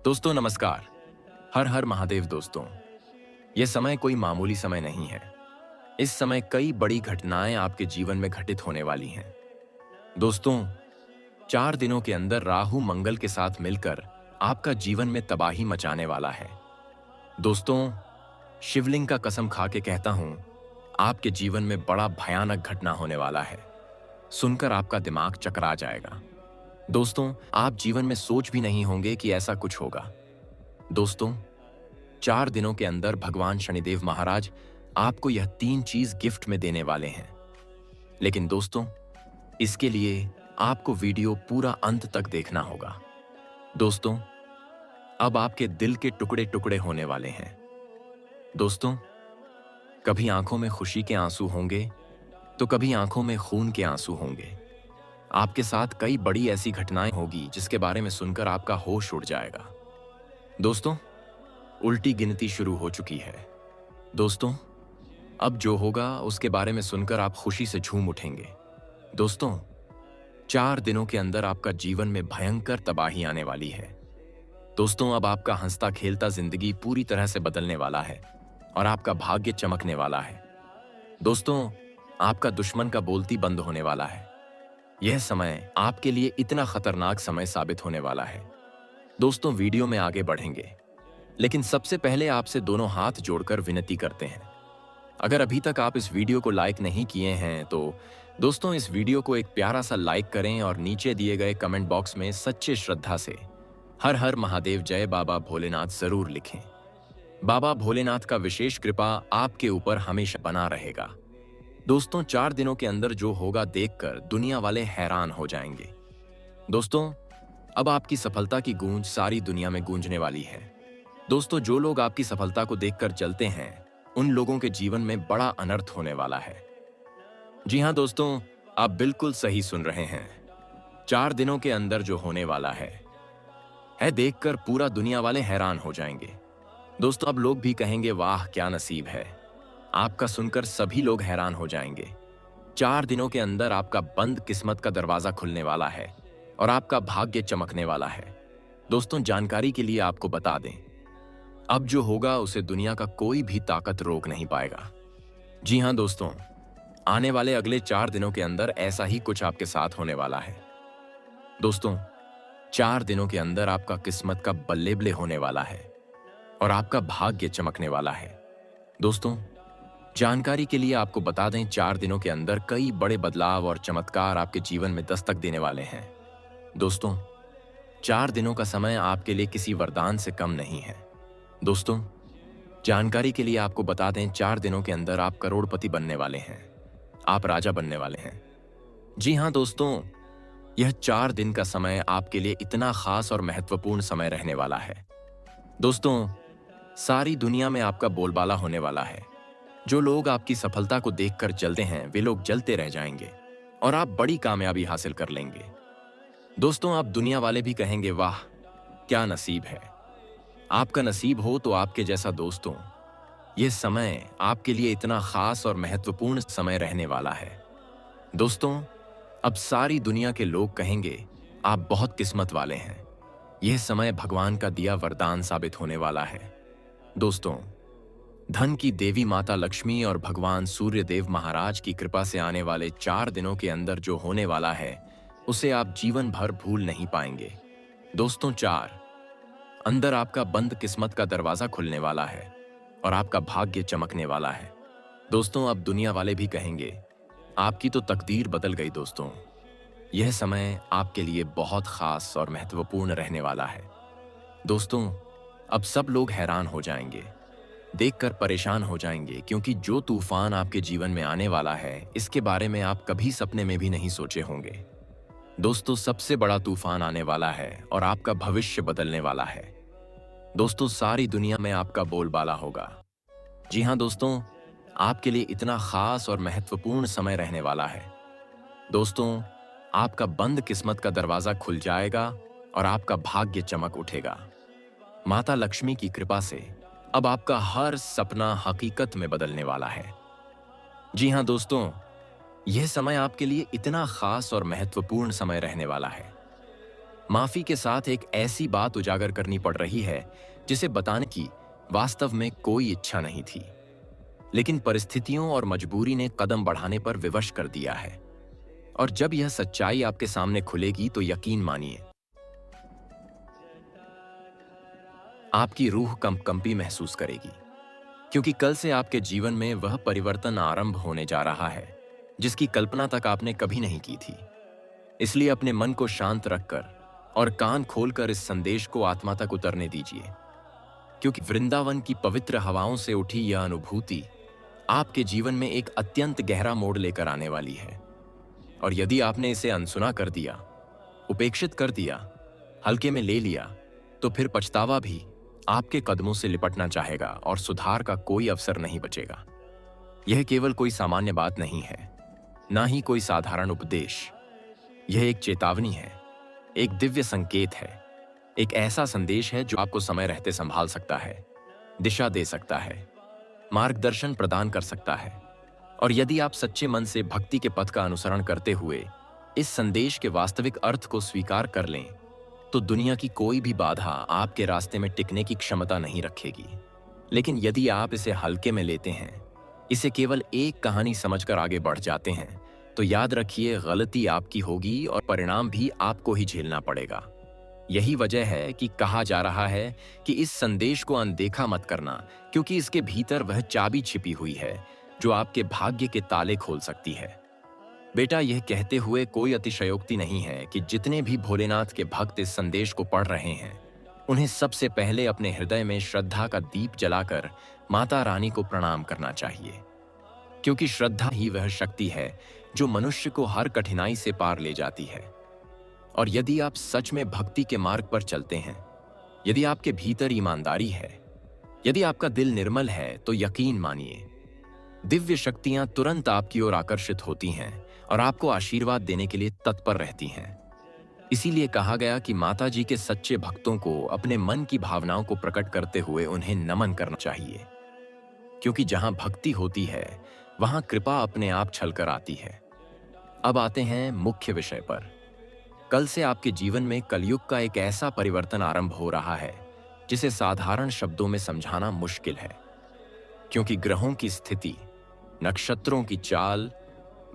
दोस्तों नमस्कार। हर हर महादेव दोस्तों। यह समय कोई मामूली समय नहीं है। इस समय कई बड़ी घटनाएं आपके जीवन में घटित होने वाली हैं। दोस्तों, 4 दिनों के अंदर राहु मंगल के साथ मिलकर आपका जीवन में तबाही मचाने वाला है। दोस्तों, शिवलिंग का कसम खा के कहता हूं, आपके जीवन में बड़ा भयानक घटना होने वाला है। सुनकर आपका दिमाग चकरा जाएगा। दोस्तों, आप जीवन में सोच भी नहीं होंगे कि ऐसा कुछ होगा। दोस्तों, 4 दिनों के अंदर भगवान शनिदेव महाराज आपको यह 3 चीज गिफ्ट में देने वाले हैं। लेकिन दोस्तों, इसके लिए आपको वीडियो पूरा अंत तक देखना होगा। दोस्तों, अब आपके दिल के टुकड़े टुकड़े होने वाले हैं। दोस्तों, कभी आंखों में खुशी के आंसू होंगे तो कभी आंखों में खून के आंसू होंगे। आपके साथ कई बड़ी ऐसी घटनाएं होगी जिसके बारे में सुनकर आपका होश उड़ जाएगा। दोस्तों, उल्टी गिनती शुरू हो चुकी है। दोस्तों, अब जो होगा उसके बारे में सुनकर आप खुशी से झूम उठेंगे। दोस्तों, 4 दिनों के अंदर आपका जीवन में भयंकर तबाही आने वाली है। दोस्तों, अब आपका हंसता खेलता जिंदगी पूरी तरह से बदलने वाला है और आपका भाग्य चमकने वाला है। दोस्तों, आपका दुश्मन का बोलती बंद होने वाला है। यह समय आपके लिए इतना खतरनाक समय साबित होने वाला है। दोस्तों, वीडियो में आगे बढ़ेंगे, लेकिन सबसे पहले आपसे दोनों हाथ जोड़कर विनती करते हैं। अगर अभी तक आप इस वीडियो को लाइक नहीं किए हैं तो दोस्तों, इस वीडियो को एक प्यारा सा लाइक करें और नीचे दिए गए कमेंट बॉक्स में सच्चे श्रद्धा से हर हर महादेव जय बाबा भोलेनाथ जरूर लिखें। बाबा भोलेनाथ का विशेष कृपा आपके ऊपर हमेशा बना रहेगा। दोस्तों, 4 दिनों के अंदर जो होगा देखकर दुनिया वाले हैरान हो जाएंगे। दोस्तों, अब आपकी सफलता की गूंज सारी दुनिया में गूंजने वाली है। दोस्तों, जो लोग आपकी सफलता को देखकर चलते हैं उन लोगों के जीवन में बड़ा अनर्थ होने वाला है। जी हां दोस्तों, आप बिल्कुल सही सुन रहे हैं। 4 दिनों के अंदर जो होने वाला है देखकर पूरा दुनिया वाले हैरान हो जाएंगे। दोस्तों, अब लोग भी कहेंगे वाह क्या नसीब है। आपका सुनकर सभी लोग हैरान हो जाएंगे। 4 दिनों के अंदर आपका बंद किस्मत का दरवाजा खुलने वाला है और आपका भाग्य चमकने वाला है। दोस्तों, जानकारी के लिए आपको बता दें, अब जो होगा उसे दुनिया का कोई भी ताकत रोक नहीं पाएगा। जी हां दोस्तों, आने वाले अगले 4 दिनों के अंदर ऐसा ही कुछ आपके साथ होने वाला है। दोस्तों, 4 दिनों के अंदर आपका किस्मत का बल्लेबले होने वाला है और आपका भाग्य चमकने वाला है। दोस्तों, जानकारी के लिए आपको बता दें, 4 दिनों के अंदर कई बड़े बदलाव और चमत्कार आपके जीवन में दस्तक देने वाले हैं। दोस्तों, 4 दिनों का समय आपके लिए किसी वरदान से कम नहीं है। दोस्तों, जानकारी के लिए आपको बता दें, 4 दिनों के अंदर आप करोड़पति बनने वाले हैं। आप राजा बनने वाले हैं। जी हां दोस्तों, यह 4 दिन का समय आपके लिए इतना खास और महत्वपूर्ण समय रहने वाला है। दोस्तों, सारी दुनिया में आपका बोलबाला होने वाला है। जो लोग आपकी सफलता को देखकर चलते हैं वे लोग जलते रह जाएंगे और आप बड़ी कामयाबी हासिल कर लेंगे। दोस्तों, आप दुनिया वाले भी कहेंगे वाह क्या नसीब है। आपका नसीब हो तो आपके जैसा दोस्तों, यह समय आपके लिए इतना खास और महत्वपूर्ण समय रहने वाला है। दोस्तों, अब सारी दुनिया के लोग कहेंगे आप बहुत किस्मत वाले हैं। यह समय भगवान का दिया वरदान साबित होने वाला है। दोस्तों, धन की देवी माता लक्ष्मी और भगवान सूर्य देव महाराज की कृपा से आने वाले 4 दिनों के अंदर जो होने वाला है उसे आप जीवन भर भूल नहीं पाएंगे। दोस्तों, 4 अंदर आपका बंद किस्मत का दरवाजा खुलने वाला है और आपका भाग्य चमकने वाला है। दोस्तों, अब दुनिया वाले भी कहेंगे आपकी तो तकदीर बदल गई। दोस्तों, यह समय आपके लिए बहुत खास और महत्वपूर्ण रहने वाला है। दोस्तों, अब सब लोग हैरान हो जाएंगे, देखकर परेशान हो जाएंगे, क्योंकि जो तूफान आपके जीवन में आने वाला है इसके बारे में आप कभी सपने में भी नहीं सोचे होंगे। दोस्तों, सबसे बड़ा तूफान आने वाला है और आपका भविष्य बदलने वाला है। दोस्तों, सारी दुनिया में आपका बोलबाला होगा। जी हां दोस्तों, आपके लिए इतना खास और महत्वपूर्ण समय रहने वाला है। दोस्तों, आपका बंद किस्मत का दरवाजा खुल जाएगा और आपका भाग्य चमक उठेगा। माता लक्ष्मी की कृपा से अब आपका हर सपना हकीकत में बदलने वाला है। जी हां दोस्तों, यह समय आपके लिए इतना खास और महत्वपूर्ण समय रहने वाला है। माफी के साथ एक ऐसी बात उजागर करनी पड़ रही है जिसे बताने की वास्तव में कोई इच्छा नहीं थी, लेकिन परिस्थितियों और मजबूरी ने कदम बढ़ाने पर विवश कर दिया है। और जब यह सच्चाई आपके सामने खुलेगी तो यकीन मानिए, आपकी रूह कंपकंपी महसूस करेगी, क्योंकि कल से आपके जीवन में वह परिवर्तन आरंभ होने जा रहा है जिसकी कल्पना तक आपने कभी नहीं की थी। इसलिए अपने मन को शांत रखकर और कान खोलकर इस संदेश को आत्मा तक उतरने दीजिए, क्योंकि वृंदावन की पवित्र हवाओं से उठी यह अनुभूति आपके जीवन में एक अत्यंत गहरा मोड़ लेकर आने वाली है। और यदि आपने इसे अनसुना कर दिया, उपेक्षित कर दिया, हल्के में ले लिया, तो फिर पछतावा भी आपके कदमों से लिपटना चाहेगा और सुधार का कोई अवसर नहीं बचेगा। यह केवल कोई सामान्य बात नहीं है, ना ही कोई साधारण उपदेश। यह एक चेतावनी है, एक दिव्य संकेत है, एक ऐसा संदेश है जो आपको समय रहते संभाल सकता है, दिशा दे सकता है, मार्गदर्शन प्रदान कर सकता है। और यदि आप सच्चे मन से भक्ति के पथ का अनुसरण करते हुए इस संदेश के वास्तविक अर्थ को स्वीकार कर लें, तो दुनिया की कोई भी बाधा आपके रास्ते में टिकने की क्षमता नहीं रखेगी। लेकिन यदि आप इसे हल्के में लेते हैं, इसे केवल एक कहानी समझकर आगे बढ़ जाते हैं, तो याद रखिए, गलती आपकी होगी और परिणाम भी आपको ही झेलना पड़ेगा। यही वजह है कि कहा जा रहा है कि इस संदेश को अनदेखा मत करना, क्योंकि इसके भीतर वह चाबी छिपी हुई है जो आपके भाग्य के ताले खोल सकती है। बेटा, यह कहते हुए कोई अतिशयोक्ति नहीं है कि जितने भी भोलेनाथ के भक्त इस संदेश को पढ़ रहे हैं, उन्हें सबसे पहले अपने हृदय में श्रद्धा का दीप जलाकर माता रानी को प्रणाम करना चाहिए, क्योंकि श्रद्धा ही वह शक्ति है जो मनुष्य को हर कठिनाई से पार ले जाती है। और यदि आप सच में भक्ति के मार्ग पर चलते हैं, यदि आपके भीतर ईमानदारी है, यदि आपका दिल निर्मल है, तो यकीन मानिए, दिव्य शक्तियां तुरंत आपकी ओर आकर्षित होती हैं और आपको आशीर्वाद देने के लिए तत्पर रहती हैं। इसीलिए कहा गया कि माता जी के सच्चे भक्तों को अपने मन की भावनाओं को प्रकट करते हुए उन्हें नमन करना चाहिए, क्योंकि जहां भक्ति होती है वहां कृपा अपने आप छलकर आती है। अब आते हैं मुख्य विषय पर। कल से आपके जीवन में कलयुग का एक ऐसा परिवर्तन आरंभ हो रहा है जिसे साधारण शब्दों में समझाना मुश्किल है, क्योंकि ग्रहों की स्थिति, नक्षत्रों की चाल,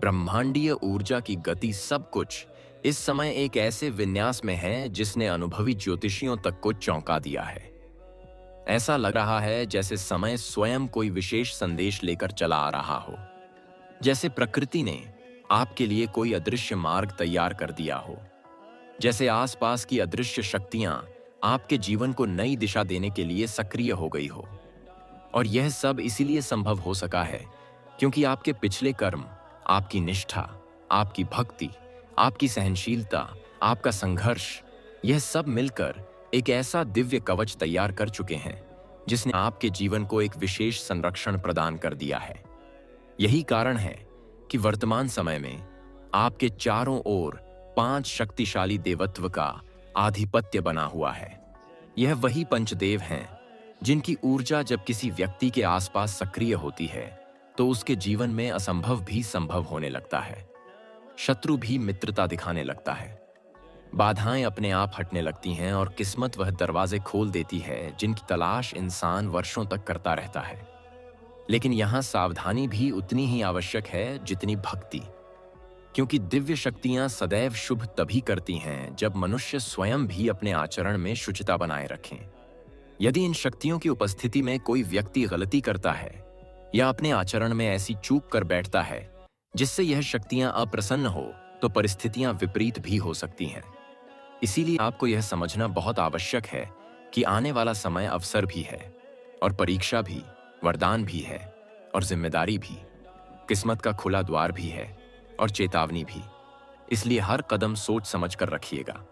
ब्रह्मांडीय ऊर्जा की गति, सब कुछ इस समय एक ऐसे विन्यास में है जिसने अनुभवी ज्योतिषियों तक को चौंका दिया है। ऐसा लग रहा है जैसे समय स्वयं कोई विशेष संदेश लेकर चला आ रहा हो, जैसे प्रकृति ने आपके लिए कोई अदृश्य मार्ग तैयार कर दिया हो, जैसे आसपास की अदृश्य शक्तियां आपके जीवन को नई दिशा देने के लिए सक्रिय हो गई हो। और यह सब इसीलिए संभव हो सका है क्योंकि आपके पिछले कर्म, आपकी निष्ठा, आपकी भक्ति, आपकी सहनशीलता, आपका संघर्ष, यह सब मिलकर एक ऐसा दिव्य कवच तैयार कर चुके हैं जिसने आपके जीवन को एक विशेष संरक्षण प्रदान कर दिया है। यही कारण है कि वर्तमान समय में आपके चारों ओर 5 शक्तिशाली देवत्व का आधिपत्य बना हुआ है। यह वही पंचदेव हैं जिनकी ऊर्जा जब किसी व्यक्ति के आसपास सक्रिय होती है तो उसके जीवन में असंभव भी संभव होने लगता है, शत्रु भी मित्रता दिखाने लगता है, बाधाएं अपने आप हटने लगती हैं और किस्मत वह दरवाजे खोल देती है जिनकी तलाश इंसान वर्षों तक करता रहता है। लेकिन यहां सावधानी भी उतनी ही आवश्यक है जितनी भक्ति, क्योंकि दिव्य शक्तियां सदैव शुभ तभी करती हैं जब मनुष्य स्वयं भी अपने आचरण में शुचिता बनाए रखें। यदि इन शक्तियों की उपस्थिति में कोई व्यक्ति गलती करता है या अपने आचरण में ऐसी चूक कर बैठता है जिससे यह शक्तियां अप्रसन्न हो, तो परिस्थितियां विपरीत भी हो सकती हैं। इसीलिए आपको यह समझना बहुत आवश्यक है कि आने वाला समय अवसर भी है और परीक्षा भी, वरदान भी है और जिम्मेदारी भी, किस्मत का खुला द्वार भी है और चेतावनी भी। इसलिए हर कदम सोच समझ कर रखिएगा।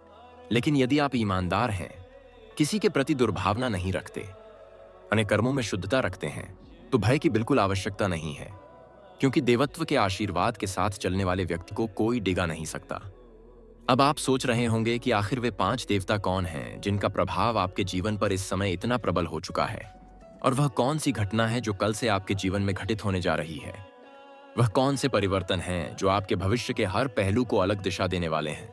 लेकिन यदि आप ईमानदार हैं, किसी के प्रति दुर्भावना नहीं रखते, अपने कर्मों में शुद्धता रखते हैं, तो भय की बिल्कुल आवश्यकता नहीं है, क्योंकि देवत्व के आशीर्वाद के साथ चलने वाले व्यक्ति को कोई डिगा नहीं सकता। अब आप सोच रहे होंगे कि आखिर वे 5 देवता कौन हैं जिनका प्रभाव आपके जीवन पर इस समय इतना प्रबल हो चुका है, और वह कौन सी घटना है जो कल से आपके जीवन में घटित होने जा रही है। वह कौन से परिवर्तन हैं जो आपके भविष्य के हर पहलू को अलग दिशा देने वाले हैं।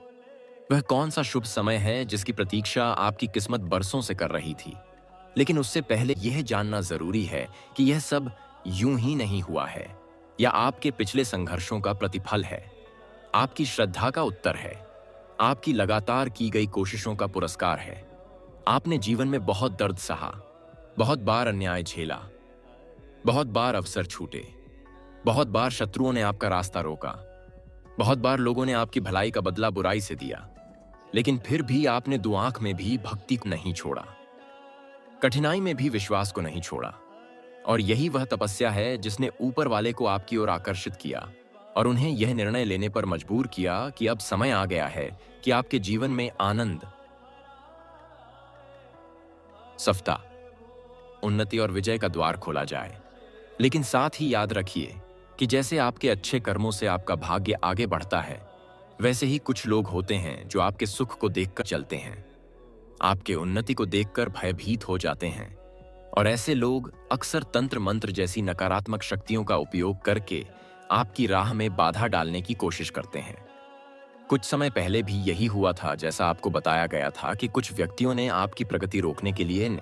वह कौन सा शुभ समय है जिसकी प्रतीक्षा आपकी किस्मत बरसों से कर रही थी? लेकिन उससे पहले यह जानना जरूरी है कि यह सब यूं ही नहीं हुआ है, या आपके पिछले संघर्षों का प्रतिफल है, आपकी श्रद्धा का उत्तर है, आपकी लगातार की गई कोशिशों का पुरस्कार है। आपने जीवन में बहुत दर्द सहा, बहुत बार अन्याय झेला, बहुत बार अवसर छूटे, बहुत बार शत्रुओं ने आपका रास्ता रोका, बहुत बार लोगों ने आपकी भलाई का बदला बुराई से दिया, लेकिन फिर भी आपने दुआंख में भी भक्ति को नहीं छोड़ा, कठिनाई में भी विश्वास को नहीं छोड़ा। और यही वह तपस्या है जिसने ऊपर वाले को आपकी ओर आकर्षित किया और उन्हें यह निर्णय लेने पर मजबूर किया कि अब समय आ गया है कि आपके जीवन में आनंद, सफलता, उन्नति और विजय का द्वार खोला जाए। लेकिन साथ ही याद रखिए कि जैसे आपके अच्छे कर्मों से आपका भाग्य आगे बढ़ता है, वैसे ही कुछ लोग होते हैं जो आपके सुख को देखकर चलते हैं, आपके उन्नति को देखकर भयभीत हो जाते हैं। और ऐसे लोग अक्सर तंत्र मंत्र जैसी नकारात्मक शक्तियों का उपयोग करके आपकी राह में बाधा डालने की कोशिश करते हैं। कुछ समय पहले भी यही हुआ था, जैसा आपको बताया गया था कि कुछ व्यक्तियों ने आपकी प्रगति रोकने के लिए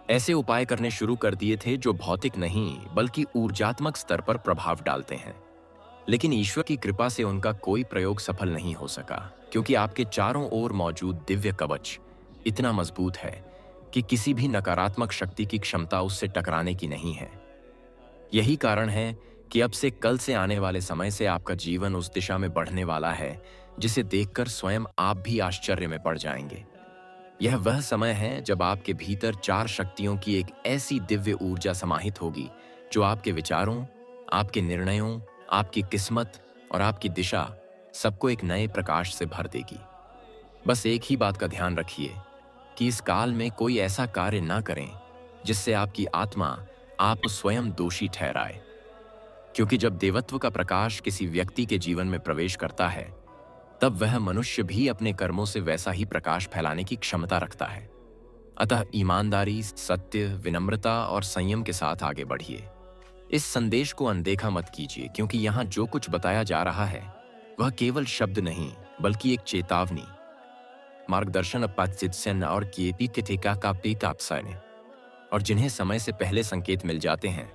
ऐसे उपाय करने शुरू कर दिए थे जो भौतिक नहीं बल्कि ऊर्जात्मक स्तर पर प्रभाव डालते हैं। लेकिन ईश्वर की कृपा से उनका कोई प्रयोग सफल नहीं हो सका, क्योंकि आपके चारों ओर मौजूद दिव्य कवच इतना मजबूत है कि किसी भी नकारात्मक शक्ति की क्षमता उससे टकराने की नहीं है। यही कारण है कि अब से कल से आने वाले समय से आपका जीवन उस दिशा में बढ़ने वाला है जिसे देखकर स्वयं आप भी आश्चर्य में पड़ जाएंगे। यह वह समय है जब आपके भीतर चार शक्तियों की एक ऐसी दिव्य ऊर्जा समाहित होगी जो आपके विचारों, आपके निर्णयों, आपकी किस्मत और आपकी दिशा सबको एक नए प्रकाश से भर देगी। बस एक ही बात का ध्यान रखिए कि इस काल में कोई ऐसा कार्य ना करें जिससे आपकी आत्मा आप स्वयं दोषी ठहराए, क्योंकि जब देवत्व का प्रकाश किसी व्यक्ति के जीवन में प्रवेश करता है, तब वह मनुष्य भी अपने कर्मों से वैसा ही प्रकाश फैलाने की क्षमता रखता है। अतः ईमानदारी, सत्य, विनम्रता और संयम के साथ आगे बढ़िए। इस संदेश को अनदेखा मत कीजिए, क्योंकि यहाँ जो कुछ बताया जा रहा है वह केवल शब्द नहीं बल्कि एक चेतावनी, मार्गदर्शन और और जिन्हें समय से पहले संकेत मिल जाते हैं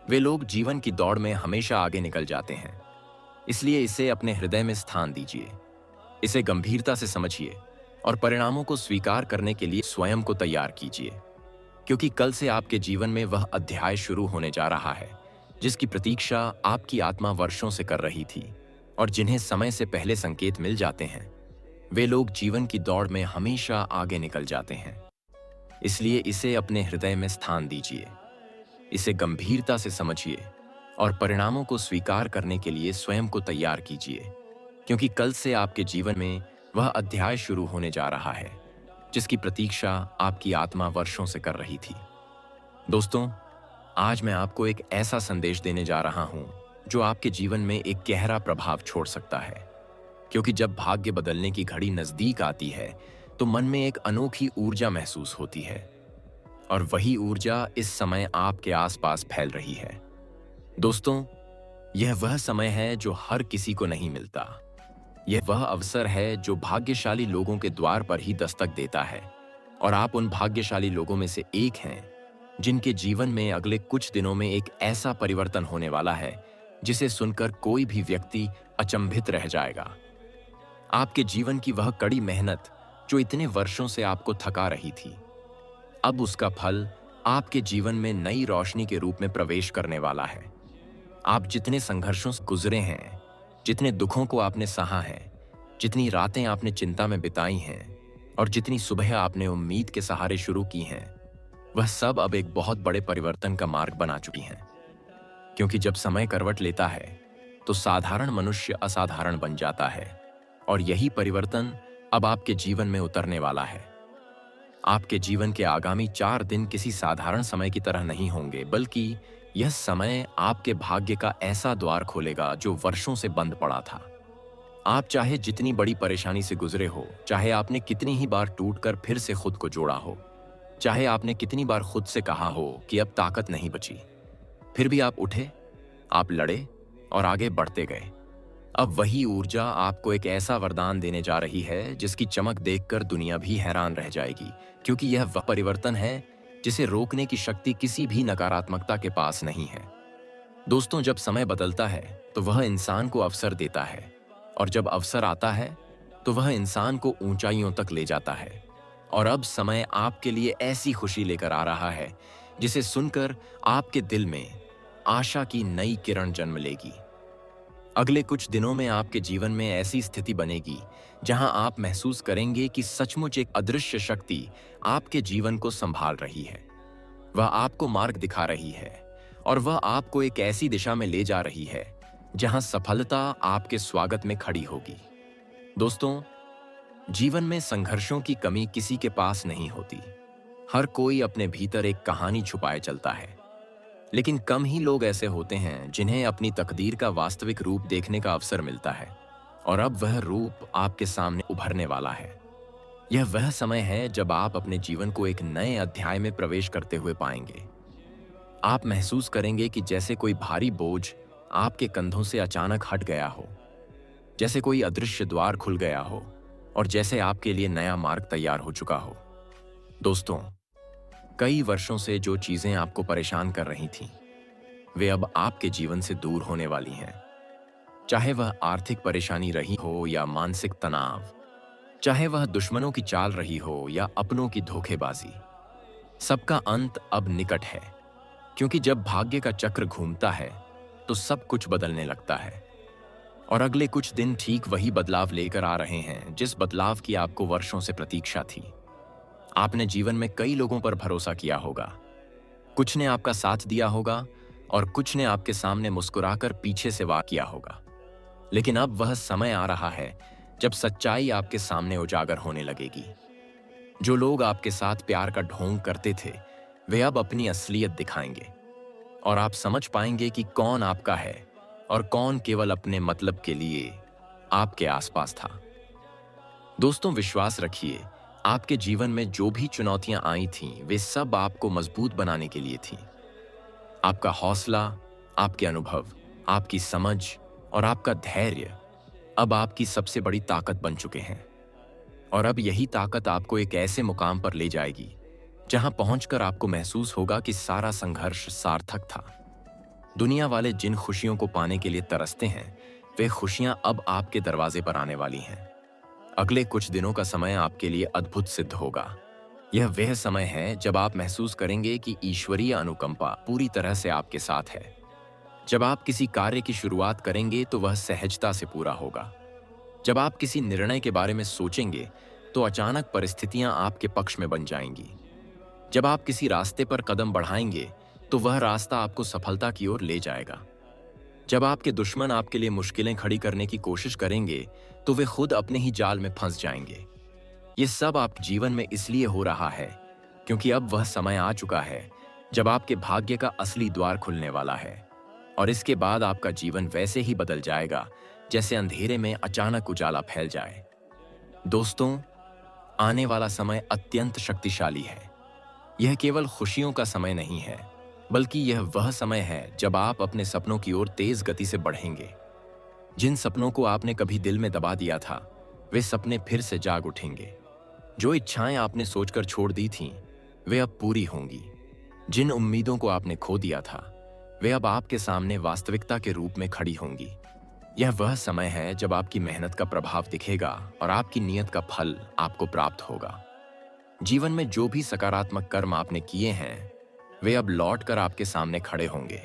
वे लोग जीवन की दौड़ में हमेशा आगे निकल जाते हैं। इसलिए इसे अपने हृदय में स्थान दीजिए, इसे गंभीरता से समझिए और परिणामों को स्वीकार करने के लिए स्वयं को तैयार कीजिए, क्योंकि कल से आपके जीवन में वह अध्याय शुरू होने जा रहा है जिसकी प्रतीक्षा आपकी आत्मा वर्षों से कर रही थी। और जिन्हें समय से पहले संकेत मिल जाते हैं वे लोग जीवन की दौड़ में हमेशा आगे निकल जाते हैं। इसलिए इसे अपने हृदय में स्थान दीजिए, इसे गंभीरता से समझिए और परिणामों को स्वीकार करने के लिए स्वयं को तैयार कीजिए, क्योंकि कल से आपके जीवन में वह अध्याय शुरू होने जा रहा है जिसकी प्रतीक्षा आपकी आत्मा वर्षों से कर रही थी। दोस्तों, आज मैं आपको एक ऐसा संदेश देने जा रहा हूं जो आपके जीवन में एक गहरा प्रभाव छोड़ सकता है, क्योंकि जब भाग्य बदलने की घड़ी नजदीक आती है तो मन में एक अनोखी ऊर्जा महसूस होती है, और वही ऊर्जा इस समय आपके आसपास फैल रही है। दोस्तों, यह वह समय है जो हर किसी को नहीं मिलता। यह वह अवसर है जो भाग्यशाली लोगों के द्वार पर ही दस्तक देता है, और आप उन भाग्यशाली लोगों में से एक हैं जिनके जीवन में अगले कुछ दिनों में एक ऐसा परिवर्तन होने वाला है जिसे सुनकर कोई भी व्यक्ति अचंभित रह जाएगा। आपके जीवन की वह कड़ी मेहनत जो इतने वर्षों से आपको थका रही थी, अब उसका फल आपके जीवन में नई रोशनी के रूप में प्रवेश करने वाला है। आप जितने संघर्षों से गुजरे हैं, जितने दुखों को आपने सहा है, जितनी रातें आपने चिंता में बिताई हैं और जितनी सुबह आपने उम्मीद के सहारे शुरू की हैं, वह सब अब एक बहुत बड़े परिवर्तन का मार्ग बना चुकी हैं। क्योंकि जब समय करवट लेता है तो साधारण मनुष्य असाधारण बन जाता है, और यही परिवर्तन अब आपके जीवन में उतरने वाला है। आपके जीवन के आगामी 4 दिन किसी साधारण समय की तरह नहीं होंगे, बल्कि यह समय आपके भाग्य का ऐसा द्वार खोलेगा जो वर्षों से बंद पड़ा था। आप चाहे जितनी बड़ी परेशानी से गुजरे हो, चाहे आपने कितनी ही बार टूटकर फिर से खुद को जोड़ा हो, चाहे आपने कितनी बार खुद से कहा हो कि अब ताकत नहीं बची, फिर भी आप उठे, आप लड़े और आगे बढ़ते गए। अब वही ऊर्जा आपको एक ऐसा वरदान देने जा रही है जिसकी चमक देखकर दुनिया भी हैरान रह जाएगी, क्योंकि यह वह परिवर्तन है जिसे रोकने की शक्ति किसी भी नकारात्मकता के पास नहीं है। दोस्तों, जब समय बदलता है तो वह इंसान को अवसर देता है, और जब अवसर आता है तो वह इंसान को ऊंचाइयों तक ले जाता है। और अब समय आपके लिए ऐसी खुशी लेकर आ रहा है जिसे सुनकर आपके दिल में आशा की नई किरण जन्म लेगी। अगले कुछ दिनों में आपके जीवन में ऐसी स्थिति बनेगी जहां आप महसूस करेंगे कि सचमुच एक अदृश्य शक्ति आपके जीवन को संभाल रही है। वह आपको मार्ग दिखा रही है और वह आपको एक ऐसी दिशा में ले जा रही है जहां सफलता आपके स्वागत में खड़ी होगी। दोस्तों, जीवन में संघर्षों की कमी किसी के पास नहीं होती। हर कोई अपने भीतर एक कहानी छुपाए चलता है, लेकिन कम ही लोग ऐसे होते हैं जिन्हें अपनी तकदीर का वास्तविक रूप देखने का अवसर मिलता है। और अब वह रूप आपके सामने उभरने वाला है। यह वह समय है जब आप अपने जीवन को एक नए अध्याय में प्रवेश करते हुए पाएंगे। आप महसूस करेंगे कि जैसे कोई भारी बोझ आपके कंधों से अचानक हट गया हो, जैसे कोई अदृश्य द्वार खुल गया हो, और जैसे आपके लिए नया मार्ग तैयार हो चुका हो। दोस्तों, कई वर्षों से जो चीजें आपको परेशान कर रही थीं, वे अब आपके जीवन से दूर होने वाली हैं। चाहे वह आर्थिक परेशानी रही हो या मानसिक तनाव, चाहे वह दुश्मनों की चाल रही हो या अपनों की धोखेबाजी, सबका अंत अब निकट है। क्योंकि जब भाग्य का चक्र घूमता है तो सब कुछ बदलने लगता है। और अगले कुछ दिन ठीक वही बदलाव लेकर आ रहे हैं जिस बदलाव की आपको वर्षों से प्रतीक्षा थी। आपने जीवन में कई लोगों पर भरोसा किया होगा। कुछ ने आपका साथ दिया होगा और कुछ ने आपके सामने मुस्कुराकर पीछे से वार किया होगा। लेकिन अब वह समय आ रहा है जब सच्चाई आपके सामने उजागर होने लगेगी। जो लोग आपके साथ प्यार का ढोंग करते थे, वे अब अपनी असलियत दिखाएंगे, और आप समझ पाएंगे कि कौन आपका है और कौन केवल अपने मतलब के लिए आपके आसपास था। दोस्तों, विश्वास रखिए, आपके जीवन में जो भी चुनौतियां आई थीं, वे सब आपको मजबूत बनाने के लिए थीं। आपका हौसला, आपके अनुभव, आपकी समझ और आपका धैर्य अब आपकी सबसे बड़ी ताकत बन चुके हैं। और अब यही ताकत आपको एक ऐसे मुकाम पर ले जाएगी जहां पहुंचकर आपको महसूस होगा कि सारा संघर्ष सार्थक था। दुनिया वाले जिन खुशियों को पाने के लिए तरसते हैं, वे खुशियां अब आपके दरवाजे पर आने वाली हैं। अगले कुछ दिनों का समय आपके लिए अद्भुत सिद्ध होगा। यह वह समय है जब आप महसूस करेंगे कि ईश्वरीय अनुकंपा पूरी तरह से आपके साथ है। जब आप किसी कार्य की शुरुआत करेंगे तो वह सहजता से पूरा होगा। जब आप किसी निर्णय के बारे में सोचेंगे तो अचानक परिस्थितियां आपके पक्ष में बन जाएंगी। जब आप किसी रास्ते पर कदम बढ़ाएंगे तो वह रास्ता आपको सफलता की ओर ले जाएगा। जब आपके दुश्मन आपके लिए मुश्किलें खड़ी करने की कोशिश करेंगे तो वे खुद अपने ही जाल में फंस जाएंगे। ये सब आपके जीवन में इसलिए हो रहा है क्योंकि अब वह समय आ चुका है जब आपके भाग्य का असली द्वार खुलने वाला है, और इसके बाद आपका जीवन वैसे ही बदल जाएगा जैसे अंधेरे में अचानक उजाला फैल जाए। दोस्तों, आने वाला समय अत्यंत शक्तिशाली है। यह केवल खुशियों का समय नहीं है, बल्कि यह वह समय है जब आप अपने सपनों की ओर तेज गति से बढ़ेंगे। जिन सपनों को आपने कभी दिल में दबा दिया था, वे सपने फिर से जाग उठेंगे। जो इच्छाएं आपने सोचकर छोड़ दी थीं, वे अब पूरी होंगी। जिन उम्मीदों को आपने खो दिया था, वे अब आपके सामने वास्तविकता के रूप में खड़ी होंगी। यह वह समय है जब आपकी मेहनत का प्रभाव दिखेगा और आपकी नीयत का फल आपको प्राप्त होगा। जीवन में जो भी सकारात्मक कर्म आपने किए हैं, वे अब लौटकर आपके सामने खड़े होंगे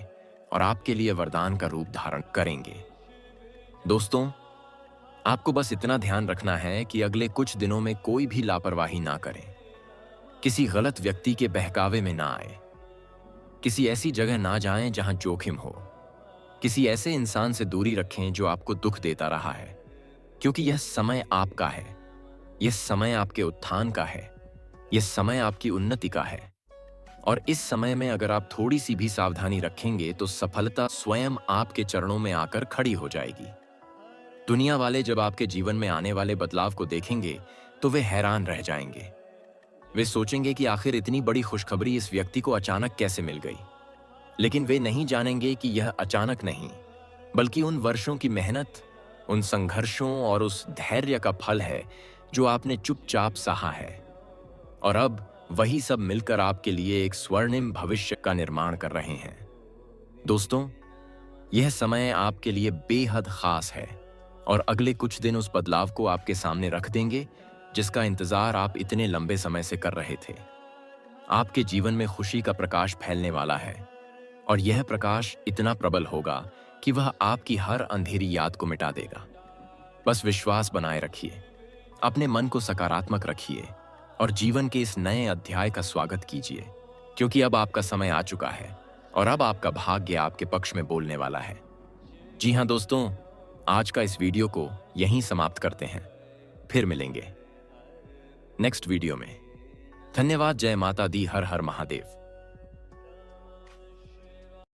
और आपके लिए वरदान का रूप धारण करेंगे। दोस्तों, आपको बस इतना ध्यान रखना है कि अगले कुछ दिनों में कोई भी लापरवाही ना करें, किसी गलत व्यक्ति के बहकावे में ना आए, किसी ऐसी जगह ना जाएं जहां जोखिम हो, किसी ऐसे इंसान से दूरी रखें जो आपको दुख देता रहा है, क्योंकि यह समय आपका है। यह समय आपके उत्थान का है। यह समय आपकी उन्नति का है। और इस समय में अगर आप थोड़ी सी भी सावधानी रखेंगे तो सफलता स्वयं आपके चरणों में आकर खड़ी हो जाएगी। दुनिया वाले जब आपके जीवन में आने वाले बदलाव को देखेंगे तो वे हैरान रह जाएंगे। वे सोचेंगे कि आखिर इतनी बड़ी खुशखबरी इस व्यक्ति को अचानक कैसे मिल गई। लेकिन वे नहीं जानेंगे कि यह अचानक नहीं, बल्कि उन वर्षों की मेहनत, उन संघर्षों और उस धैर्य का फल है जो आपने चुपचाप सहा है। और अब वही सब मिलकर आपके लिए एक स्वर्णिम भविष्य का निर्माण कर रहे हैं। दोस्तों, यह समय आपके लिए बेहद खास है और अगले कुछ दिन उस बदलाव को आपके सामने रख देंगे जिसका इंतजार आप इतने लंबे समय से कर रहे थे। आपके जीवन में खुशी का प्रकाश फैलने वाला है और यह प्रकाश इतना प्रबल होगा कि वह आपकी हर अंधेरी याद को मिटा देगा। बस विश्वास बनाए रखिए, अपने मन को सकारात्मक रखिए और जीवन के इस नए अध्याय का स्वागत कीजिए, क्योंकि अब आपका समय आ चुका है और अब आपका भाग्य आपके पक्ष में बोलने वाला है। जी हाँ दोस्तों, आज का इस वीडियो को यहीं समाप्त करते हैं। फिर मिलेंगे नेक्स्ट वीडियो में। धन्यवाद। जय माता दी। हर हर महादेव।